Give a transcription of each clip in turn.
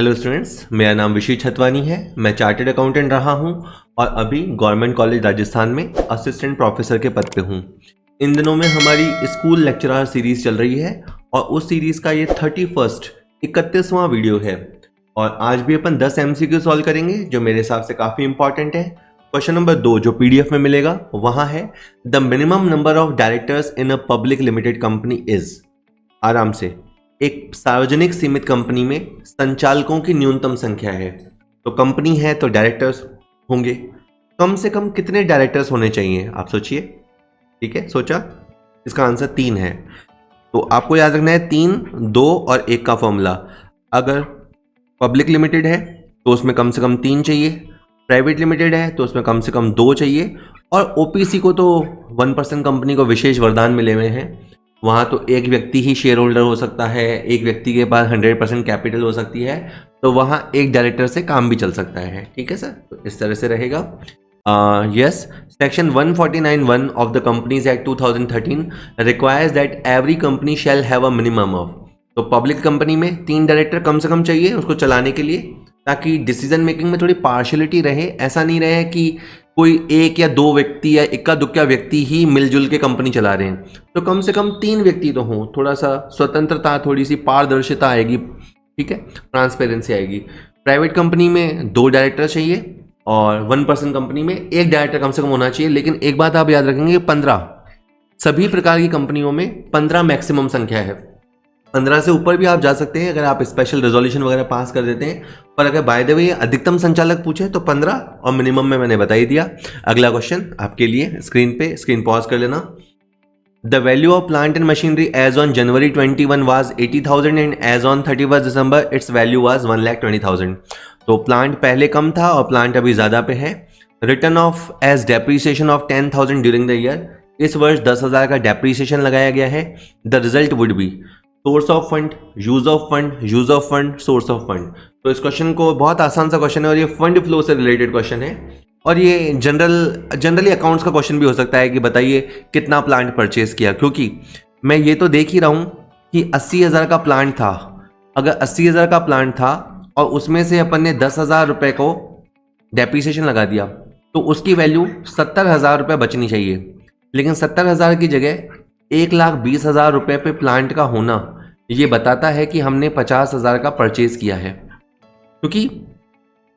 Hello students, मेरा नाम विशी छतवानी है। मैं चार्टर्ड अकाउंटेंट रहा हूं और अभी गवर्नमेंट कॉलेज राजस्थान में असिस्टेंट प्रोफेसर के पद पे हूं। इन दिनों में हमारी स्कूल लेक्चरर सीरीज चल रही है और उस सीरीज का ये 31वां वीडियो है। और आज भी अपन 10 MCQ सॉल्व करेंगे जो मेरे हिसाब से काफ़ी इंपॉर्टेंट है। क्वेश्चन नंबर 2 जो PDF में मिलेगा वहाँ है, the minimum number of directors in a public limited company is. आराम से, एक सार्वजनिक सीमित कंपनी में संचालकों की न्यूनतम संख्या है। तो कंपनी है तो डायरेक्टर्स होंगे, कम से कम कितने डायरेक्टर्स होने चाहिए आप सोचिए। ठीक है, सोचा? इसका आंसर 3 है। तो आपको याद रखना है 3, 2 और 1 का फॉर्मूला। अगर पब्लिक लिमिटेड है तो उसमें कम से कम 3 चाहिए, प्राइवेट लिमिटेड है तो उसमें कम से कम 2 चाहिए, और OPC को तो 1% कंपनी को विशेष वरदान मिले हुए हैं। वहाँ तो एक व्यक्ति ही शेयर होल्डर हो सकता है, एक व्यक्ति के पास 100% कैपिटल हो सकती है, तो वहाँ एक डायरेक्टर से काम भी चल सकता है। ठीक है सर, तो इस तरह से रहेगा। Yes, section 149(1) of the companies act 2013 requires that every company shall have a minimum of. तो पब्लिक कंपनी में 3 डायरेक्टर कम से कम चाहिए उसको चलाने के लिए, ताकि डिसीजन मेकिंग में थोड़ी पार्शलिटी रहे। ऐसा नहीं रहे कि कोई 1 या 2 व्यक्ति या इक्का दुक्का व्यक्ति ही मिलजुल के कंपनी चला रहे हैं। तो कम से कम 3 व्यक्ति तो हों, थोड़ा सा स्वतंत्रता, थोड़ी सी पारदर्शिता आएगी। ठीक है, ट्रांसपेरेंसी आएगी। प्राइवेट कंपनी में 2 डायरेक्टर चाहिए और 1% कंपनी में 1 डायरेक्टर कम से कम होना चाहिए। लेकिन एक बात आप याद रखेंगे, 15 सभी प्रकार की कंपनियों में 15 मैक्सिमम संख्या है। 15 से ऊपर भी आप जा सकते हैं अगर आप स्पेशल रेजोल्यूशन वगैरह पास कर देते हैं, पर अगर बाय द वे अधिकतम संचालक पूछे तो 15 और मिनिमम में मैंने बता ही दिया। अगला क्वेश्चन आपके लिए स्क्रीन पॉज कर लेना। The value of plant and machinery as on January 21 was 80,000 and as on 31 December its value was 1,20,000। तो प्लांट पहले कम था और प्लांट अभी ज्यादा पे है। Return of as depreciation of 10,000 during the year. इस वर्ष 10,000 का डेप्रीसिएशन लगाया गया है। The result would be source of fund, use of fund, use of fund, source of fund. तो इस क्वेश्चन को, बहुत आसान सा क्वेश्चन है और ये फंड फ्लो से रिलेटेड क्वेश्चन है, और ये जनरली अकाउंट्स का क्वेश्चन भी हो सकता है कि बताइए कितना प्लांट परचेज किया। क्योंकि मैं ये तो देख ही रहा हूँ कि 80,000 का प्लांट था। अगर 80,000 का प्लांट था और उसमें से अपन ने 10,000 रुपये को डेप्रीसिएशन लगा दिया, तो उसकी वैल्यू 70,000 रुपये बचनी चाहिए। लेकिन 70,000 की जगह 1,20,000 रुपये पे प्लांट का होना ये बताता है कि हमने 50,000 का परचेज किया है। क्योंकि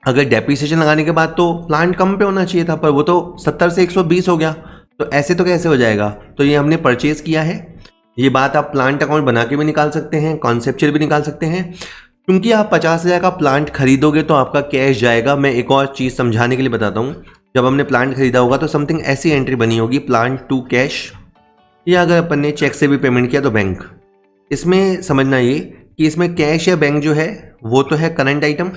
अगर डेप्रीसिएशन लगाने के बाद तो प्लांट कम पे होना चाहिए था, पर वो तो 70 से 120 हो गया। तो ऐसे तो कैसे हो जाएगा? तो ये हमने परचेज किया है। ये बात आप प्लांट अकाउंट बना के भी निकाल सकते हैं, कॉन्सेप्चुअल भी निकाल सकते हैं। क्योंकि आप 50,000 का प्लांट खरीदोगे तो आपका कैश जाएगा। मैं एक और चीज़ समझाने के लिए बताता हूँ। जब हमने प्लांट खरीदा होगा तो समथिंग ऐसी एंट्री बनी होगी, प्लांट टू कैश, या अगर अपन ने चेक से भी पेमेंट किया तो बैंक। इसमें समझना ये कि इसमें कैश या बैंक जो है वो तो है करंट आइटम,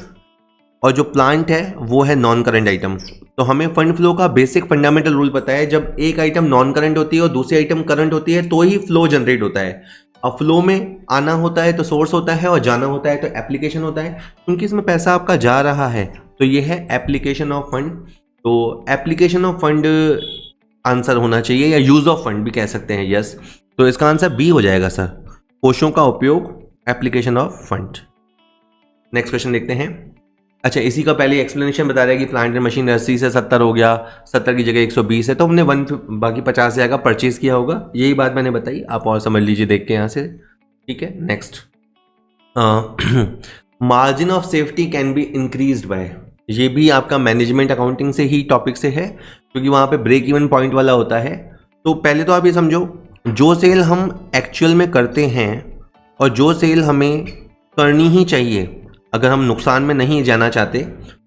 और जो प्लांट है वो है नॉन करंट आइटम। तो हमें फंड फ्लो का बेसिक फंडामेंटल रूल पता है, जब एक आइटम नॉन करंट होती है और दूसरी आइटम करंट होती है तो ही फ्लो जनरेट होता है। अब फ्लो में आना होता है तो सोर्स होता है, और जाना होता है तो एप्लीकेशन होता है। क्योंकि इसमें पैसा आपका जा रहा है तो ये है एप्लीकेशन ऑफ फंड। तो एप्लीकेशन ऑफ फंड आंसर होना चाहिए, या यूज ऑफ फंड भी कह सकते हैं। यस, तो इसका आंसर बी हो जाएगा सर, कोषों का उपयोग, application of fund. Next question देखते हैं। अच्छा, इसी का पहले एक्सप्लेनेशन बता रहा है कि प्लांट एंड मशीन 80 से 70 हो गया, 70 की जगह 120 है, तो हमने बाकी 50,000 का परचेज किया होगा। यही बात मैंने बताई, आप और समझ लीजिए देख के यहाँ से। ठीक है, next. Margin of safety can be increased by. ये भी आपका मैनेजमेंट अकाउंटिंग से ही टॉपिक से है, क्योंकि वहाँ पे ब्रेक इवन पॉइंट वाला होता है। तो पहले तो आप ये समझो, जो सेल हम एक्चुअल में करते हैं और जो सेल हमें करनी ही चाहिए अगर हम नुकसान में नहीं जाना चाहते।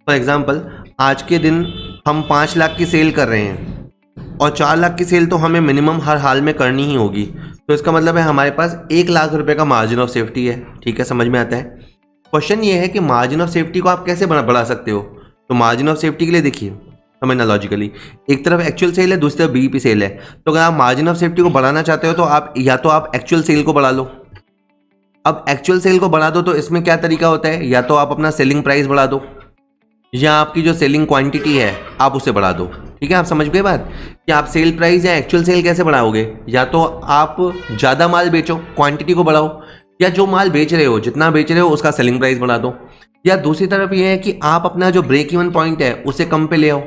फॉर एग्जांपल, आज के दिन हम 5 लाख की सेल कर रहे हैं और 4 लाख की सेल तो हमें मिनिमम हर हाल में करनी ही होगी। तो इसका मतलब है हमारे पास 1 लाख रुपए का मार्जिन ऑफ सेफ्टी है। ठीक है, समझ में आता है। क्वेश्चन ये है कि मार्जिन ऑफ सेफ्टी को आप कैसे बढ़ा सकते हो। तो मार्जिन ऑफ सेफ्टी के लिए देखिए, समझना लॉजिकली, एक तरफ एक्चुअल सेल है, दूसरी तरफ BEP सेल है। तो अगर आप मार्जिन ऑफ सेफ्टी को बढ़ाना चाहते हो तो आप या तो आप एक्चुअल सेल को बढ़ा लो। अब एक्चुअल सेल को बढ़ा दो तो इसमें क्या तरीका होता है, या तो आप अपना सेलिंग प्राइस बढ़ा दो, या आपकी जो सेलिंग क्वांटिटी है आप उसे बढ़ा दो। ठीक है, आप समझ गए बात कि आप सेल प्राइस या एक्चुअल सेल कैसे बढ़ाओगे। या तो आप ज़्यादा माल बेचो, क्वांटिटी को बढ़ाओ, या जो माल बेच रहे हो, जितना बेच रहे हो उसका सेलिंग प्राइस बढ़ा दो। या दूसरी तरफ ये है कि आप अपना जो ब्रेक इवन पॉइंट है उसे कम पे ले आओ,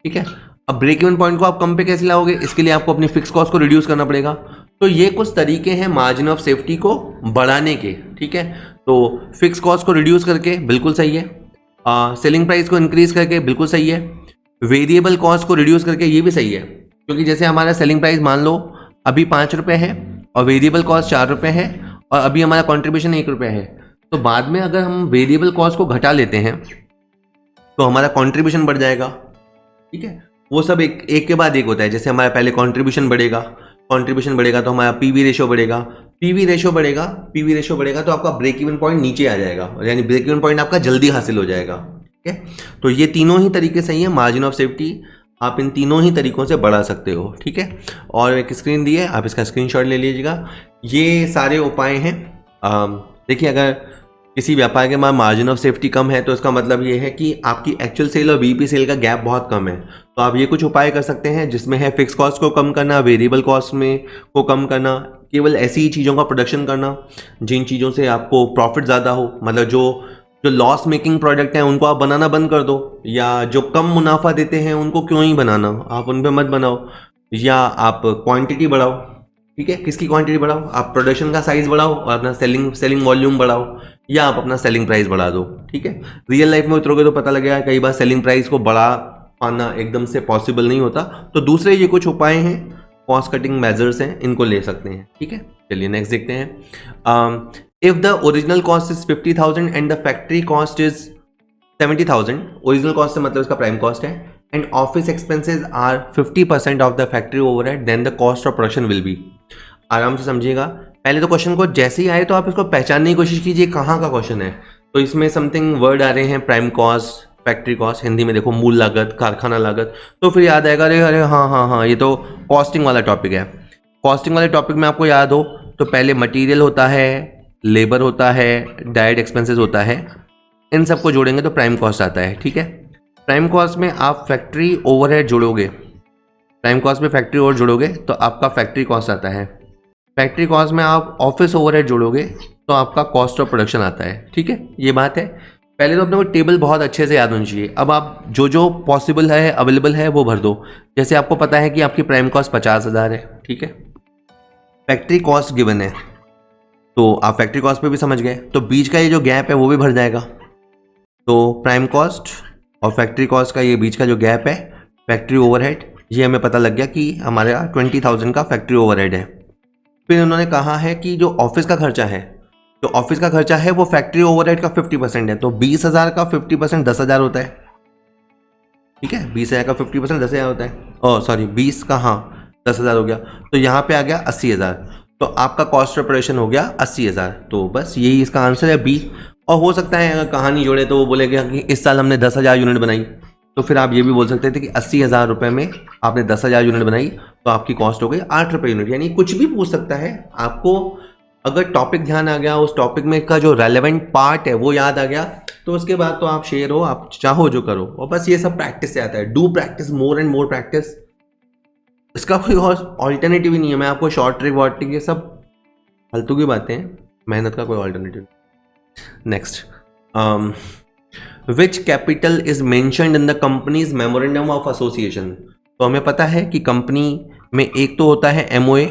ठीक है। अब ब्रेक इवन पॉइंट को आप कम पे कैसे लाओगे, इसके लिए आपको अपनी फिक्स कॉस्ट को रिड्यूस करना पड़ेगा। तो ये कुछ तरीके हैं मार्जिन ऑफ सेफ्टी को बढ़ाने के, ठीक है। तो फिक्स कॉस्ट को रिड्यूस करके बिल्कुल सही है, सेलिंग प्राइस को इंक्रीज करके बिल्कुल सही है, वेरिएबल कॉस्ट को रिड्यूस करके ये भी सही है, क्योंकि जैसे हमारा सेलिंग प्राइस मान लो अभी 5 रुपये है और वेरिएबल कॉस्ट 4 रुपये है और अभी हमारा कॉन्ट्रीब्यूशन 1 रुपये है, तो बाद में अगर हम वेरिएबल कॉस्ट को घटा लेते हैं तो हमारा कॉन्ट्रीब्यूशन बढ़ जाएगा, ठीक है। वो सब एक के बाद एक होता है। जैसे हमारा पहले कॉन्ट्रीब्यूशन बढ़ेगा तो हमारा पीवी रेशियो बढ़ेगा, पीवी रेशियो बढ़ेगा तो आपका ब्रेक इवन पॉइंट नीचे आ जाएगा, यानी ब्रेक इवन पॉइंट आपका जल्दी हासिल हो जाएगा, ठीक है। तो ये तीनों ही तरीके सही है, मार्जिन ऑफ सेफ्टी आप इन तीनों ही तरीकों से बढ़ा सकते हो, ठीक है। और एक स्क्रीन दी है, आप इसका स्क्रीनशॉट ले लीजिएगा। ये सारे उपाय हैं। देखिए, अगर किसी व्यापार के बाद मार्जिन ऑफ सेफ्टी कम है तो इसका मतलब ये है कि आपकी एक्चुअल सेल और बीईपी सेल का गैप बहुत कम है। तो आप ये कुछ उपाय कर सकते हैं जिसमें है फिक्स कॉस्ट को कम करना, वेरिएबल कॉस्ट में को कम करना, केवल ऐसी ही चीज़ों का प्रोडक्शन करना जिन चीज़ों से आपको प्रॉफिट ज़्यादा हो। मतलब जो लॉस मेकिंग प्रोडक्ट हैं उनको आप बनाना बंद कर दो, या जो कम मुनाफा देते हैं उनको क्यों ही बनाना, आप उन पर मत बनाओ, या आप क्वांटिटी बढ़ाओ, ठीक है। किसकी क्वांटिटी बढ़ाओ, आप प्रोडक्शन का साइज बढ़ाओ और अपना सेलिंग वॉल्यूम बढ़ाओ, या आप अपना सेलिंग प्राइस बढ़ा दो, ठीक है। रियल लाइफ में उतरोगे तो पता लगेगा कई बार सेलिंग प्राइस को बढ़ा पाना एकदम से पॉसिबल नहीं होता। तो दूसरे ये कुछ उपाय हैं, कॉस्ट कटिंग मेजर्स हैं, इनको ले सकते हैं, ठीक है। चलिए नेक्स्ट देखते हैं। If the original cost is 50,000 and the factory cost is 70,000, original cost से मतलब इसका प्राइम कॉस्ट है, and office expenses are 50% of the factory overhead, then the cost of production will be. आराम से समझिएगा, पहले तो क्वेश्चन को जैसे ही आए तो आप इसको पहचानने की कोशिश कीजिए कहाँ का क्वेश्चन है। तो इसमें समथिंग वर्ड आ रहे हैं, prime cost, factory cost, Hindi में देखो मूल लागत, कारखाना लागत, तो फिर याद आएगा अरे अरे हाँ ये तो कॉस्टिंग वाला टॉपिक है। कॉस्टिंग वाले टॉपिक में आपको याद हो तो पहले मटीरियल होता है, लेबर होता है, डायरेक्ट एक्सपेंसेस होता है, इन सबको जोड़ेंगे तो प्राइम कॉस्ट आता है, ठीक है। प्राइम कॉस्ट में आप फैक्ट्री ओवरहेड जोड़ोगे, प्राइम कॉस्ट में फैक्ट्री ओवर जोड़ोगे तो आपका फैक्ट्री कॉस्ट आता है। फैक्ट्री कॉस्ट में आप ऑफिस ओवरहेड जोड़ोगे तो आपका कॉस्ट ऑफ प्रोडक्शन आता है, ठीक है। ये बात है, पहले तो अपने को टेबल बहुत अच्छे से याद होनी चाहिए। अब आप जो पॉसिबल है, अवेलेबल है, वो भर दो। जैसे आपको पता है कि आपकी प्राइम कॉस्ट 50,000 है, ठीक है। फैक्ट्री कॉस्ट गिवन है तो आप फैक्ट्री कॉस्ट पे भी समझ गए, तो बीच का ये जो गैप है वो भी भर जाएगा। तो प्राइम कॉस्ट और फैक्ट्री कॉस्ट का ये बीच का जो गैप है, फैक्ट्री ओवरहेड, ये हमें पता लग गया कि हमारे 20,000 का फैक्ट्री ओवरहेड है। फिर उन्होंने कहा है कि जो ऑफिस का खर्चा है, जो ऑफिस का खर्चा है वो फैक्ट्री ओवरहेड का 50% है, तो 20,000 का 50% 10,000 होता है, ठीक है। 20,000 का 50% 10,000 होता है, सॉरी 20 का 10,000 हो गया, तो यहाँ पे आ गया 80,000, तो आपका कॉस्ट ऑफ ऑपरेशन हो गया 80,000। तो बस यही इसका आंसर है बी। और हो सकता है अगर कहानी जोड़े तो वो बोलेगा कि इस साल हमने 10,000 यूनिट बनाई, तो फिर आप ये भी बोल सकते थे कि 80,000 रुपये में आपने 10,000 यूनिट बनाई तो आपकी कॉस्ट हो गई 8 रुपये यूनिट। यानी कुछ भी पूछ सकता है आपको, अगर टॉपिक ध्यान आ गया, उस टॉपिक में का जो रेलेवेंट पार्ट है वो याद आ गया, तो उसके बाद तो आप शेयर हो, आप चाहो जो करो। और बस ये सब प्रैक्टिस से आता है, do practice, more and more practice, इसका कोई और ऑल्टरनेटिव ही नहीं है। मैं आपको शॉर्ट ट्रिक वॉर्ट ट्रिक ये सब फालतू की बातें हैं, मेहनत का कोई alternative. Next, which capital is mentioned in the companies memorandum of association. तो हमें पता है कि कंपनी में एक तो होता है एमओए,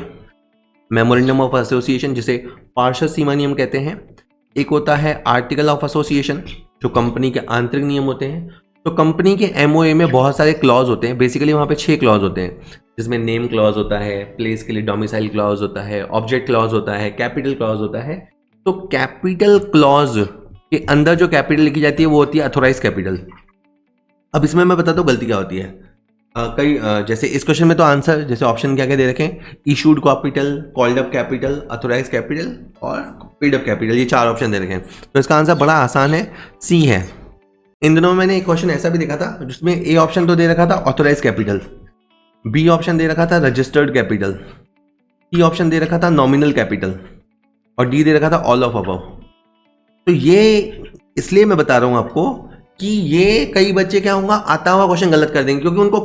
मेमोरेंडम ऑफ एसोसिएशन, जिसे पार्षद सीमा नियम कहते हैं। एक होता है आर्टिकल ऑफ एसोसिएशन, जो कंपनी के आंतरिक नियम होते हैं। तो कंपनी के एमओए में बहुत सारे क्लॉज होते हैं, बेसिकली वहाँ पे 6 क्लॉज होते हैं, जिसमें नेम क्लॉज होता है, प्लेस के लिए डोमिसाइल क्लॉज होता है, ऑब्जेक्ट क्लॉज होता है, कैपिटल क्लॉज होता है। तो कैपिटल क्लॉज के अंदर जो कैपिटल लिखी जाती है वो होती है अथोराइज कैपिटल। अब इसमें मैं बताता हूँ गलती क्या होती है। जैसे इस क्वेश्चन में तो आंसर जैसे ऑप्शन क्या क्या दे रखे हैं, issued capital, called up capital, authorise capital और पेड अप कैपिटल, ये 4 ऑप्शन दे रखे हैं। तो इसका आंसर बड़ा आसान है, सी है। इन दिनों मैंने एक क्वेश्चन ऐसा भी देखा था जिसमें ए ऑप्शन तो दे रखा था ऑथोराइज कैपिटल, बी ऑप्शन दे रखा था रजिस्टर्ड कैपिटल, सी ऑप्शन दे रखा था नॉमिनल कैपिटल और डी दे रखा था ऑल ऑफ अबव। तो ये इसलिए मैं बता रहा हूं आपको कि ये कई बच्चे क्या होगा, आता हुआ क्वेश्चन गलत कर देंगे, क्योंकि उनको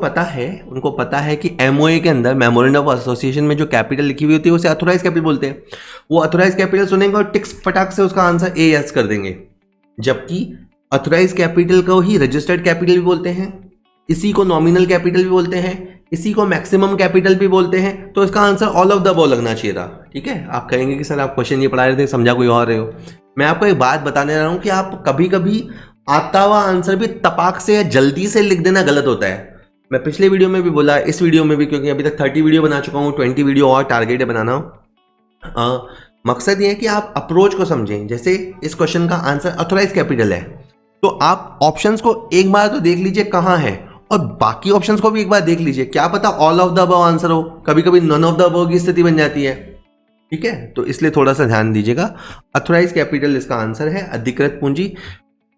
पता है कि एमओए के अंदर, मेमोरेंडम ऑफ एसोसिएशन में जो कैपिटल लिखी हुई होती है उसे अथोराइज कैपिटल बोलते हैं। वो अथोराइज कैपिटल सुनेंगे और टिक्स फटाक से उसका आंसर ए एस कर देंगे, जबकि ऑथराइज कैपिटल को ही रजिस्टर्ड कैपिटल भी बोलते हैं, इसी को नॉमिनल कैपिटल भी बोलते हैं, इसी को मैक्सिमम कैपिटल भी बोलते हैं। तो इसका answer all of the above लगना चाहिए था। ठीक है, आप कहेंगे कि सर आप क्वेश्चन ये पढ़ा रहे थे, समझा कोई और रहे हो। मैं आपको एक बात बताने रहा हूं कि आप कभी कभी आता हुआ आंसर भी तपाक से या जल्दी से लिख देना गलत होता है। मैं पिछले वीडियो में भी बोला, इस वीडियो में भी, क्योंकि अभी तक 30 वीडियो बना चुका हूँ, 20 वीडियो और टारगेट है बनाना। मकसद ये है कि आप अप्रोच को समझें। जैसे इस क्वेश्चन का आंसर ऑथराइज कैपिटल है, तो आप ऑप्शंस को एक बार तो देख लीजिए कहाँ है, और बाकी ऑप्शंस को भी एक बार देख लीजिए। क्या पता all of the above answer हो, कभी कभी नन ऑफ द अबव की स्थिति बन जाती है। ठीक है, तो इसलिए थोड़ा सा ध्यान दीजिएगा। ऑथराइज कैपिटल इसका आंसर है। अधिकृत पूंजी,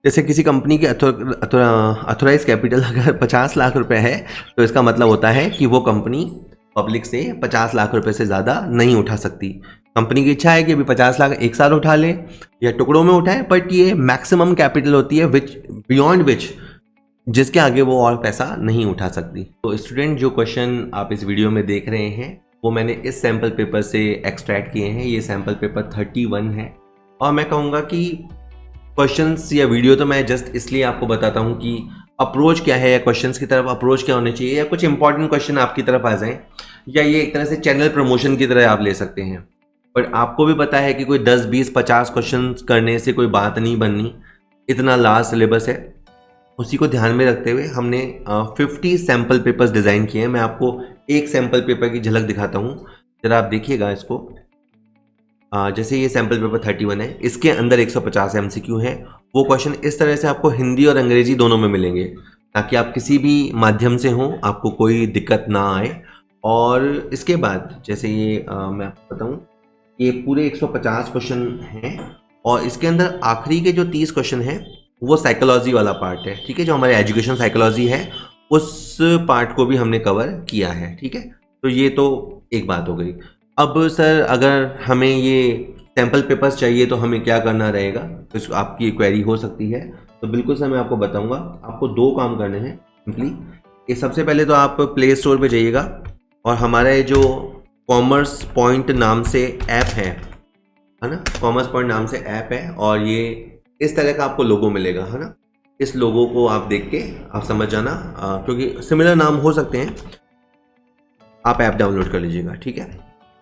जैसे किसी कंपनी की ऑथराइज कैपिटल अगर 50 लाख रुपए है, तो इसका मतलब होता है कि वो कंपनी पब्लिक से 50 लाख रुपए से ज़्यादा नहीं उठा सकती। कंपनी की इच्छा है कि अभी 50 लाख एक साल उठा ले या टुकड़ों में उठाए, बट ये मैक्सिमम कैपिटल होती है विच बियॉन्ड विच, जिसके आगे वो और पैसा नहीं उठा सकती। तो स्टूडेंट, जो क्वेश्चन आप इस वीडियो में देख रहे हैं वो मैंने इस सैम्पल पेपर से एक्सट्रैक्ट किए हैं। ये सैम्पल पेपर 31 है, और मैं कहूँगा कि क्वेश्चंस या वीडियो तो मैं जस्ट इसलिए आपको बताता हूँ कि अप्रोच क्या है, या क्वेश्चंस की तरफ अप्रोच क्या होने चाहिए, या कुछ इंपॉर्टेंट क्वेश्चन आपकी तरफ आ जाएं, या ये एक तरह से चैनल प्रमोशन की तरह आप ले सकते हैं। बट आपको भी पता है कि कोई 10, 20, 50 क्वेश्चन करने से कोई बात नहीं बननी, इतना लार्ज सिलेबस है। उसी को ध्यान में रखते हुए हमने 50 सैम्पल पेपर्स डिज़ाइन किए हैं। मैं आपको एक सैम्पल पेपर की झलक दिखाता हूँ, जरा आप देखिएगा इसको। जैसे ये सैम्पल पेपर 31 है, इसके अंदर 150 MCQ हैं। वो क्वेश्चन इस तरह से आपको हिंदी और अंग्रेजी दोनों में मिलेंगे, ताकि आप किसी भी माध्यम से हों आपको कोई दिक्कत ना आए। और इसके बाद जैसे ये मैं आपको बताऊँ, ये पूरे 150 क्वेश्चन हैं, और इसके अंदर आखिरी के जो 30 क्वेश्चन हैं वो साइकोलॉजी वाला पार्ट है। ठीक है, जो हमारे एजुकेशन साइकोलॉजी है उस पार्ट को भी हमने कवर किया है। ठीक है, तो ये तो एक बात हो गई। अब सर अगर हमें ये सैम्पल पेपर्स चाहिए तो हमें क्या करना रहेगा, तो आपकी क्वेरी हो सकती है। तो बिल्कुल सर मैं आपको बताऊंगा। आपको 2 काम करने हैं सिंपली। ये सबसे पहले तो आप प्ले स्टोर पे जाइएगा, और हमारा ये जो कॉमर्स पॉइंट नाम से ऐप है ना, कॉमर्स पॉइंट नाम से ऐप है, और ये इस तरह का आपको लोगो मिलेगा, है ना। इस लोगो को आप देख के आप समझ जाना, क्योंकि सिमिलर नाम हो सकते हैं। आप ऐप डाउनलोड कर लीजिएगा, ठीक है।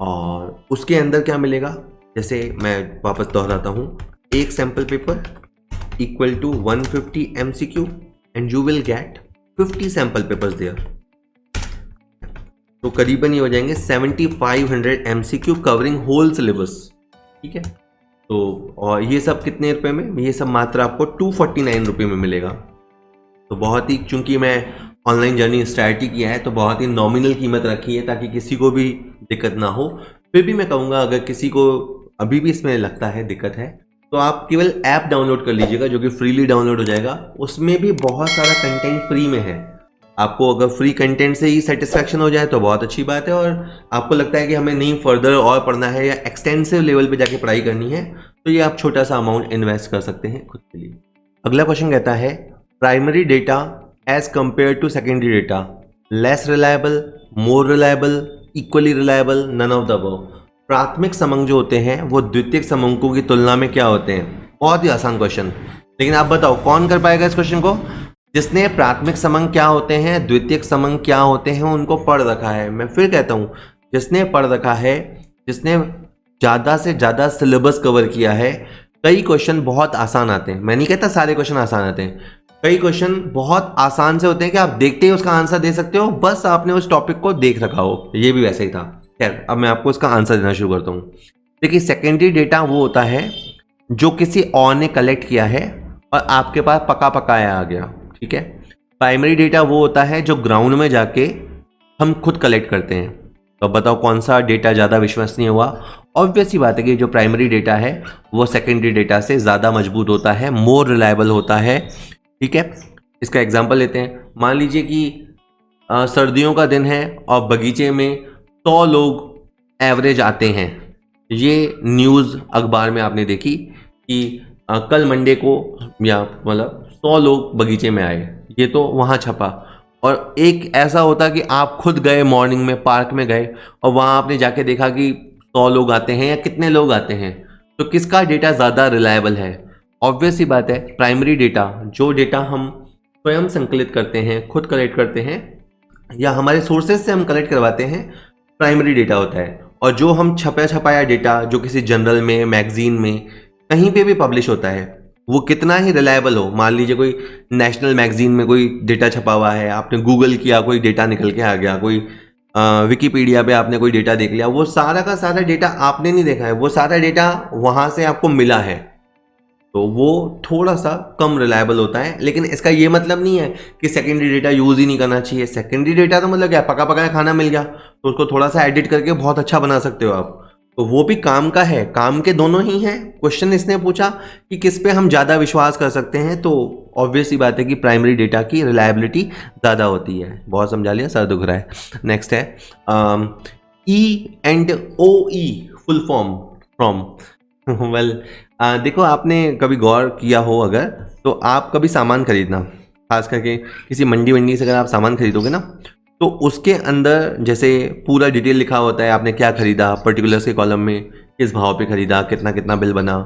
और उसके अंदर क्या मिलेगा, जैसे मैं वापस दोहराता हूँ, एक sample paper equal to 150 MCQ and you will get 50 sample papers there. तो करीबन ये हो जाएंगे 7500 MCQ कवरिंग होल सिलेबस। ठीक है, तो और ये सब कितने रुपए में, ये सब मात्र आपको 249 रुपये में मिलेगा। तो बहुत ही, चूंकि मैं ऑनलाइन जर्नी स्टार्ट ही किया है तो बहुत ही नॉमिनल कीमत रखी है, ताकि किसी को भी दिक्कत ना हो। फिर भी मैं कहूँगा अगर किसी को अभी भी इसमें लगता है दिक्कत है, तो आप केवल ऐप डाउनलोड कर लीजिएगा, जो कि फ्रीली डाउनलोड हो जाएगा। उसमें भी बहुत सारा कंटेंट फ्री में है। आपको अगर फ्री कंटेंट से ही सेटिस्फैक्शन हो जाए तो बहुत अच्छी बात है, और आपको लगता है कि हमें नहीं फर्दर और पढ़ना है या एक्सटेंसिव लेवल पे जाके पढ़ाई करनी है, तो ये आप छोटा सा अमाउंट इन्वेस्ट कर सकते हैं खुद के लिए। अगला क्वेश्चन कहता है, primary data as compare to secondary data, less reliable, more reliable, equally reliable, none of the above. प्राथमिक समंक जो होते हैं वो द्वितीयक समंकों की तुलना में क्या होते हैं। बहुत ही आसान क्वेश्चन, लेकिन आप बताओ कौन कर पाएगा इस क्वेश्चन को। जिसने प्राथमिक समंक क्या होते हैं, द्वितीयक समंक क्या होते हैं, उनको पढ़ रखा है। मैं फिर कहता हूँ, जिसने पढ़ रखा है, जिसने ज़्यादा से ज़्यादा सिलेबस कवर किया है, कई क्वेश्चन बहुत आसान आते हैं। मैं नहीं कहता सारे क्वेश्चन आसान आते हैं, कई क्वेश्चन बहुत आसान से होते हैं कि आप देखते ही उसका आंसर दे सकते हो, बस आपने उस टॉपिक को देख रखा हो। ये भी वैसे ही था। खैर, अब मैं आपको इसका आंसर देना शुरू करता हूँ। देखिए, सेकेंडरी डेटा वो होता है जो किसी और ने कलेक्ट किया है और आपके पास पका पकाया आ गया। ठीक है, प्राइमरी डेटा वो होता है जो ग्राउंड में जाके हम खुद कलेक्ट करते हैं। तो बताओ कौन सा डेटा ज़्यादा विश्वसनीय हुआ। ऑब्वियस ही बात है कि जो प्राइमरी डेटा है वो सेकेंडरी डेटा से ज़्यादा मजबूत होता है, मोर रिलायबल होता है। ठीक है, इसका एग्जांपल लेते हैं। मान लीजिए कि सर्दियों का दिन है और बगीचे में 100 लोग एवरेज आते हैं। ये न्यूज़ अखबार में आपने देखी कि कल मंडे को या मतलब 100 लोग बगीचे में आए, ये तो वहाँ छपा। और एक ऐसा होता कि आप खुद गए, मॉर्निंग में पार्क में गए और वहाँ आपने जाके देखा कि 100 लोग आते हैं या कितने लोग आते हैं, तो किसका डेटा ज़्यादा रिलायबल है। ऑब्वियस सी बात है, प्राइमरी डेटा, जो डेटा हम स्वयं संकलित करते हैं, खुद कलेक्ट करते हैं या हमारे सोर्सेज से हम कलेक्ट करवाते हैं, प्राइमरी डेटा होता है। और जो हम छपाया डेटा जो किसी जर्नल में, मैगजीन में, कहीं पे भी पब्लिश होता है, वो कितना ही रिलायबल हो, मान लीजिए कोई नेशनल मैगजीन में कोई डेटा छपा हुआ है, आपने गूगल किया, कोई डेटा निकल के आ गया, कोई विकिपीडिया पे आपने कोई डेटा देख लिया, वो सारा का सारा डेटा आपने नहीं देखा है, वो सारा डेटा वहाँ से आपको मिला है, तो वो थोड़ा सा कम रिलायबल होता है। लेकिन इसका ये मतलब नहीं है कि सेकेंडरी डेटा यूज़ ही नहीं करना चाहिए। सेकेंडरी डेटा तो मतलब क्या, पका पकाया खाना मिल गया तो उसको थोड़ा सा एडिट करके बहुत अच्छा बना सकते हो आप, तो वो भी काम का है, काम के दोनों ही हैं। क्वेश्चन इसने पूछा कि किस पे हम ज़्यादा विश्वास कर सकते हैं, तो ऑब्वियस ही बात है कि प्राइमरी डेटा की रिलायबिलिटी ज़्यादा होती है। बहुत समझा लिया, सर दुख रहा है। नेक्स्ट है E&OE full form from. Well देखो, आपने कभी गौर किया हो अगर, तो आप कभी सामान खरीदना, खास करके किसी मंडी वंडी से अगर आप सामान खरीदोगे ना, तो उसके अंदर जैसे पूरा डिटेल लिखा होता है, आपने क्या खरीदा, पर्टिकुलर्स के कॉलम में किस भाव पे खरीदा, कितना कितना बिल बना,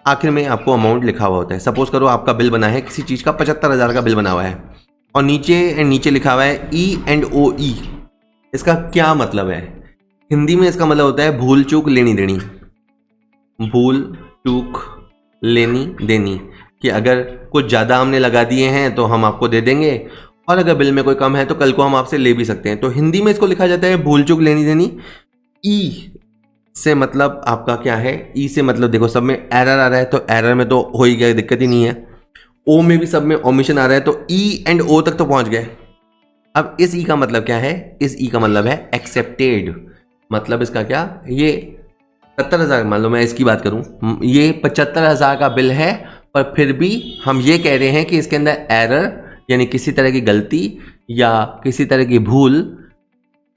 आखिर में आपको अमाउंट लिखा हुआ होता है। सपोज करो आपका बिल बना है किसी चीज़ का 75,000 का बिल बना हुआ है, और नीचे लिखा हुआ है E&OE। इसका क्या मतलब है? हिंदी में इसका मतलब होता है भूल चूक लेनी देनी। भूल चूक लेनी देनी, कि अगर कुछ ज़्यादा हमने लगा दिए हैं तो हम आपको दे देंगे, और अगर बिल में कोई कम है तो कल को हम आपसे ले भी सकते हैं। तो हिंदी में इसको लिखा जाता है भूल चूक लेनी देनी। ई से मतलब आपका क्या है? ई से मतलब देखो, सब में एरर आ रहा है तो एरर में तो हो ही गया, दिक्कत ही नहीं है। ओ में भी सब में ओमिशन आ रहा है, तो ई एंड ओ तक तो पहुंच गए। अब इस ई का मतलब क्या है? इस ई का मतलब है एक्सेप्टेड। मतलब इसका क्या, ये 70,000, मान लो मैं इसकी बात करूं, ये 75,000 का बिल है, पर फिर भी हम ये कह रहे हैं कि इसके अंदर एरर यानी किसी तरह की गलती या किसी तरह की भूल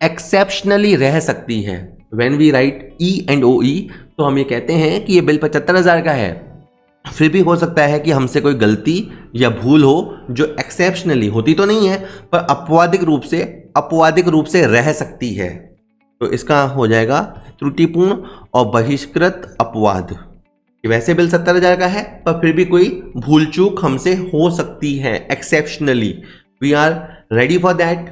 एक्सेप्शनली रह सकती है। व्हेन वी राइट E&OE, तो हम ये कहते हैं कि ये बिल 75,000 का है, फिर भी हो सकता है कि हमसे कोई गलती या भूल हो जो एक्सेप्शनली, होती तो नहीं है पर अपवादिक रूप से रह सकती है। तो इसका हो जाएगा त्रुटिपूर्ण और बहिष्कृत अपवाद। वैसे बिल 70,000 का है, पर फिर भी कोई भूल चूक हमसे हो सकती है exceptionally. We are ready for that.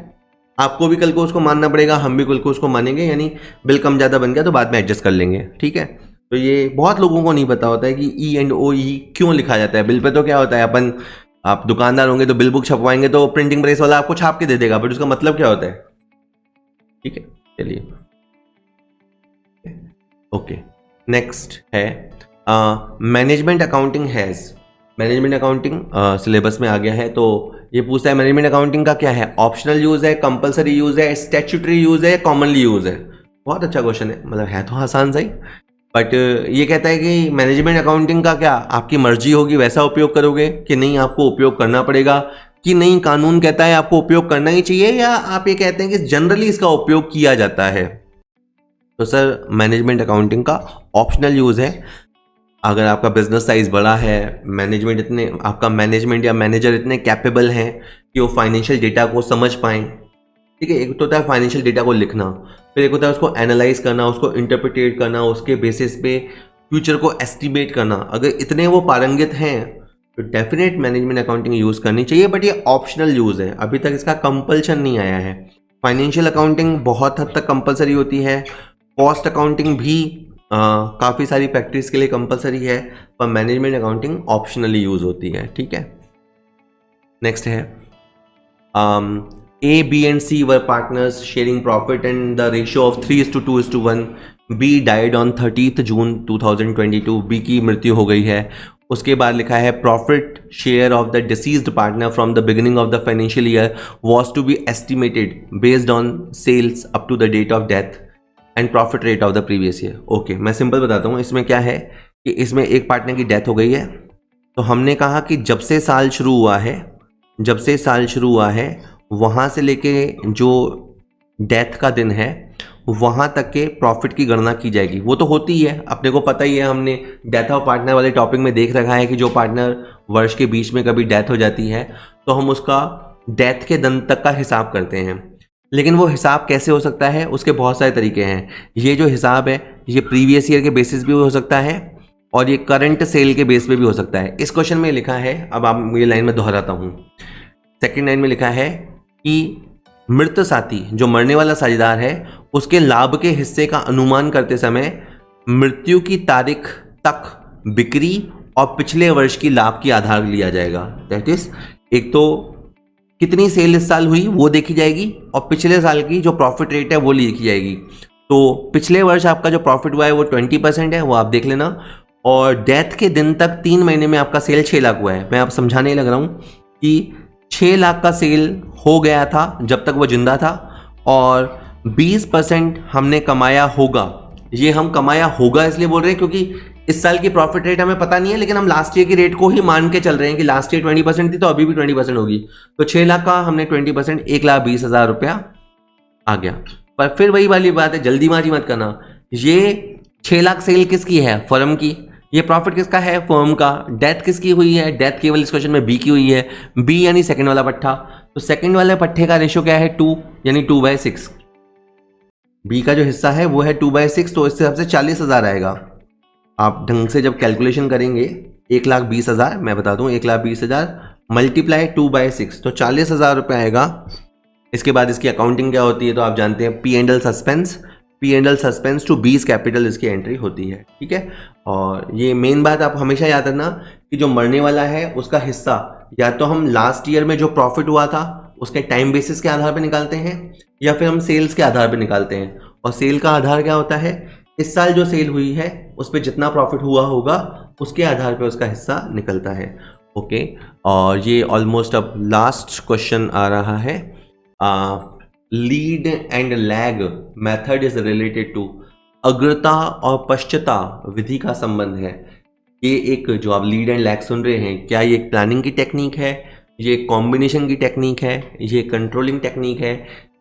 आपको भी कल को उसको मानना पड़ेगा, हम भी कल को उसको मानेंगे, यानी बिल कम ज़्यादा बन गया तो बाद में एडजस्ट कर लेंगे, ठीक है। तो ये बहुत लोगों को नहीं पता होता है कि E&OE क्यों लिखा जाता है बिल पे। तो क्या होता है, अपन, आप दुकानदार होंगे तो बिल बुक छपवाएंगे तो प्रिंटिंग प्रेस वाला आपको छाप के दे देगा, बट उसका मतलब क्या होता है, ठीक है। चलिए, ओके, नेक्स्ट है management accounting has. Management accounting syllabus में आ गया है, तो ये पूछता है मैनेजमेंट अकाउंटिंग का क्या है, ऑप्शनल यूज़ है, कंपलसरी यूज़ है, स्टैट्यूटरी यूज़ है, कॉमनली यूज़ है। बहुत अच्छा क्वेश्चन है, मतलब है तो आसान सा ही, बट ये कहता है कि मैनेजमेंट अकाउंटिंग का क्या, आपकी मर्जी होगी वैसा उपयोग करोगे कि नहीं, आपको उपयोग करना पड़ेगा कि नहीं, कानून कहता है आपको उपयोग करना ही चाहिए, या आप ये कहते हैं कि जनरली इसका उपयोग किया जाता है। तो सर मैनेजमेंट अकाउंटिंग का ऑप्शनल यूज़ है। अगर आपका बिजनेस साइज बड़ा है, मैनेजमेंट इतने, आपका मैनेजमेंट या मैनेजर इतने कैपेबल हैं कि वो फाइनेंशियल डेटा को समझ पाएँ, ठीक है। एक तो होता है फाइनेंशियल डेटा को लिखना, फिर एक होता है उसको एनालाइज करना, उसको इंटरप्रिटेट करना, उसके बेसिस पे फ्यूचर को एस्टिमेट करना। अगर इतने वो पारंगित हैं तो डेफिनेट मैनेजमेंट अकाउंटिंग यूज़ करनी चाहिए, बट ये ऑप्शनल यूज़ है, अभी तक इसका कंपल्शन नहीं आया है। फाइनेंशियल अकाउंटिंग बहुत हद तक कंपलसरी होती है, कॉस्ट अकाउंटिंग भी काफ़ी सारी फैक्ट्रीज के लिए कंपलसरी है, पर मैनेजमेंट अकाउंटिंग ऑप्शनली यूज़ होती है, ठीक है। नेक्स्ट है A, B and C were partners sharing profit and the ratio of 3:2:1. B died on 30th June 2022. B की मृत्यु हो गई है। उसके बाद लिखा है profit share of the deceased partner from the beginning of the financial year was to be estimated based on sales up to the date of death and profit rate of the previous year. Okay, मैं simple बताता हूँ। इसमें क्या है कि इसमें एक partner की डेथ हो गई है, तो हमने कहा कि जब से साल शुरू हुआ है वहाँ से लेके जो डेथ का दिन है वहाँ तक के प्रॉफिट की गणना की जाएगी। वो तो होती ही है, अपने को पता ही है, हमने डेथ ऑफ पार्टनर वाले टॉपिक में देख रखा है कि जो पार्टनर वर्ष के बीच में कभी डेथ हो जाती है तो हम उसका डेथ के दिन तक का हिसाब करते हैं। लेकिन वो हिसाब कैसे हो सकता है, उसके बहुत सारे तरीके हैं। ये जो हिसाब है ये प्रीवियस ईयर के बेसिस भी हो सकता है, और ये करंट सेल के बेस पे भी हो सकता है। इस क्वेश्चन में लिखा है, अब आप ये लाइन में दोहराता हूँ, सेकंड लाइन में लिखा है कि मृत साथी जो मरने वाला साझेदार है उसके लाभ के हिस्से का अनुमान करते समय मृत्यु की तारीख तक बिक्री और पिछले वर्ष की लाभ की आधार लिया जाएगा। दैट इज, एक तो कितनी सेल इस साल हुई वो देखी जाएगी और पिछले साल की जो प्रॉफिट रेट है वो लिखी जाएगी। तो पिछले वर्ष आपका जो प्रॉफिट हुआ है वो 20% है, वो आप देख लेना। और डेथ के दिन तक 3 महीने में आपका सेल 6 लाख हुआ है। मैं आप समझाने लग रहा हूँ कि 6 लाख का सेल हो गया था जब तक वो जिंदा था, और 20% हमने कमाया होगा। ये हम कमाया होगा इसलिए बोल रहे हैं क्योंकि इस साल की प्रॉफिट रेट हमें पता नहीं है, लेकिन हम लास्ट ईयर की रेट को ही मान के चल रहे हैं कि लास्ट ईयर 20% थी तो अभी भी 20% होगी। तो 6 लाख का हमने 20%, 1,20,000 रुपया आ गया। पर फिर वही वाली बात है, जल्दीबाजी मत करना। ये 6 लाख सेल किसकी है? फर्म की। ये प्रॉफिट किसका है? फर्म का। डेथ किसकी हुई है? डेथ केवल इस क्वेश्चन में बी की हुई है। बी यानी सेकंड वाला पट्टा। तो सेकंड वाले पट्टे का रेशियो क्या है? 2, यानी 2/6। बी का जो हिस्सा है वो है 2/6, तो इससे सबसे 40,000 आएगा। आप ढंग से जब कैलकुलेशन करेंगे 1,20,000, मैं बता दूं 1,20,000 मल्टीप्लाई 2/6 तो 40,000 रुपये आएगा। इसके बाद इसकी अकाउंटिंग क्या होती है तो आप जानते हैं, P&L suspense, P&L suspense to बीस कैपिटल इसकी एंट्री होती है। ठीक है, और ये मेन बात आप हमेशा याद रखना कि जो मरने वाला है उसका हिस्सा या तो हम लास्ट ईयर में जो प्रॉफिट हुआ था उसके टाइम बेसिस के आधार पर निकालते हैं या फिर हम सेल्स के आधार पर निकालते हैं। और सेल का आधार क्या होता है? इस साल जो सेल हुई है उस पर जितना प्रॉफिट हुआ होगा उसके आधार पर उसका हिस्सा निकलता है। ओके, और ये ऑलमोस्ट अब लास्ट क्वेश्चन आ रहा है। Lead and lag method is related to, अग्रता और पश्चता विधि का संबंध है। ये एक जो आप लीड एंड लैग सुन रहे हैं, क्या ये एक प्लानिंग की टेक्निक है, ये कॉम्बिनेशन की टेक्निक है, ये कंट्रोलिंग टेक्निक है,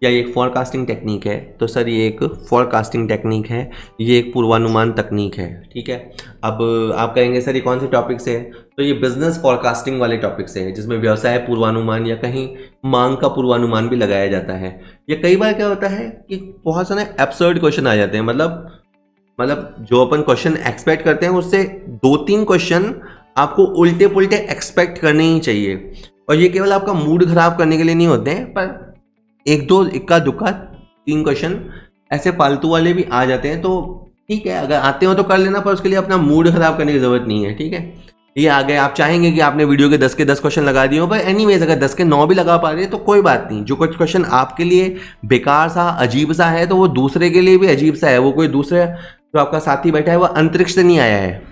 या ये एक फॉरकास्टिंग टेक्निक है? तो सर ये एक फॉरकास्टिंग टेक्निक है, ये एक पूर्वानुमान तकनीक है। ठीक है, अब आप कहेंगे सर ये कौन से टॉपिक से है? तो ये बिजनेस फॉरकास्टिंग वाले टॉपिक से है, जिसमें व्यवसाय पूर्वानुमान या कहीं मांग का पूर्वानुमान भी लगाया जाता है। या कई बार क्या होता है कि बहुत सारे एब्सर्ड क्वेश्चन आ जाते हैं, मतलब जो अपन क्वेश्चन एक्सपेक्ट करते हैं उससे 2-3 क्वेश्चन आपको उल्टे पुल्टे एक्सपेक्ट करने ही चाहिए। और ये केवल आपका मूड खराब करने के लिए नहीं होते हैं, पर 1-2 इक्का दुक्का 3 क्वेश्चन ऐसे फालतू वाले भी आ जाते हैं। तो ठीक है, अगर आते हो तो कर लेना, पर उसके लिए अपना मूड खराब करने की जरूरत नहीं है। ठीक है, ये आ गए, आप चाहेंगे कि आपने वीडियो के 10 के 10 क्वेश्चन लगा दिए हो, पर एनीवेज अगर 10 के 9 भी लगा पा रहे हैं तो कोई बात नहीं। जो कुछ क्वेश्चन आपके लिए बेकार सा अजीब सा है तो वो दूसरे के लिए भी अजीब सा है। वो कोई दूसरे जो आपका साथी बैठा है वो अंतरिक्ष से नहीं आया है।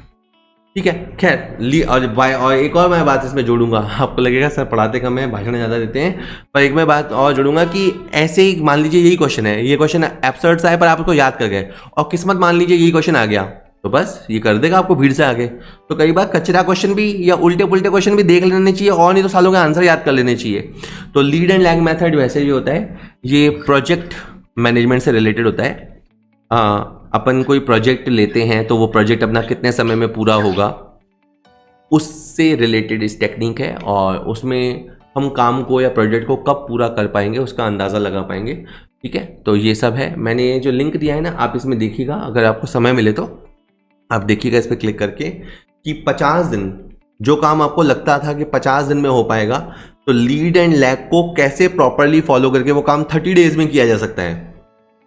ठीक है, खैर और एक और मैं बात इसमें जोड़ूंगा। आपको लगेगा सर पढ़ाते कम है, भाषण ज़्यादा देते हैं, पर एक मैं बात और जोड़ूंगा कि ऐसे ही मान लीजिए यही क्वेश्चन है, ये क्वेश्चन एब्सर्ड सा है पर आप उसको याद कर गए, और किस्मत मान लीजिए यही क्वेश्चन आ गया तो बस ये कर देगा आपको भीड़ से आगे। तो कई बार कचरा क्वेश्चन भी या उल्टे पुल्टे क्वेश्चन भी देख लेने चाहिए, और नहीं तो सालों के आंसर याद कर लेने चाहिए। तो लीड एंड लैग मेथड वैसे भी होता है, ये प्रोजेक्ट मैनेजमेंट से रिलेटेड होता है। अपन कोई प्रोजेक्ट लेते हैं तो वो प्रोजेक्ट अपना कितने समय में पूरा होगा उससे रिलेटेड इस टेक्निक है, और उसमें हम काम को या प्रोजेक्ट को कब पूरा कर पाएंगे उसका अंदाज़ा लगा पाएंगे। ठीक है, तो ये सब है। मैंने जो लिंक दिया है ना, आप इसमें देखिएगा, अगर आपको समय मिले तो आप देखिएगा इस पर क्लिक करके कि 50 दिन जो काम आपको लगता था कि 50 दिन में हो पाएगा, तो लीड एंड लैग को कैसे प्रॉपरली फॉलो करके वो काम 30 डेज में किया जा सकता है।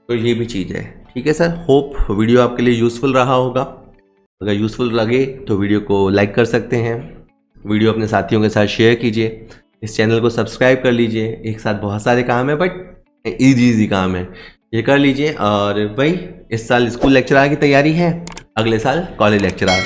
तो ये भी चीज़ है। ठीक है सर, होप वीडियो आपके लिए यूज़फुल रहा होगा। अगर यूज़फुल लगे तो वीडियो को लाइक कर सकते हैं, वीडियो अपने साथियों के साथ शेयर कीजिए, इस चैनल को सब्सक्राइब कर लीजिए। एक साथ बहुत सारे काम है बट इजी काम है, ये कर लीजिए। और भाई इस साल स्कूल लेक्चरर की तैयारी है, अगले साल कॉलेज लेक्चरर।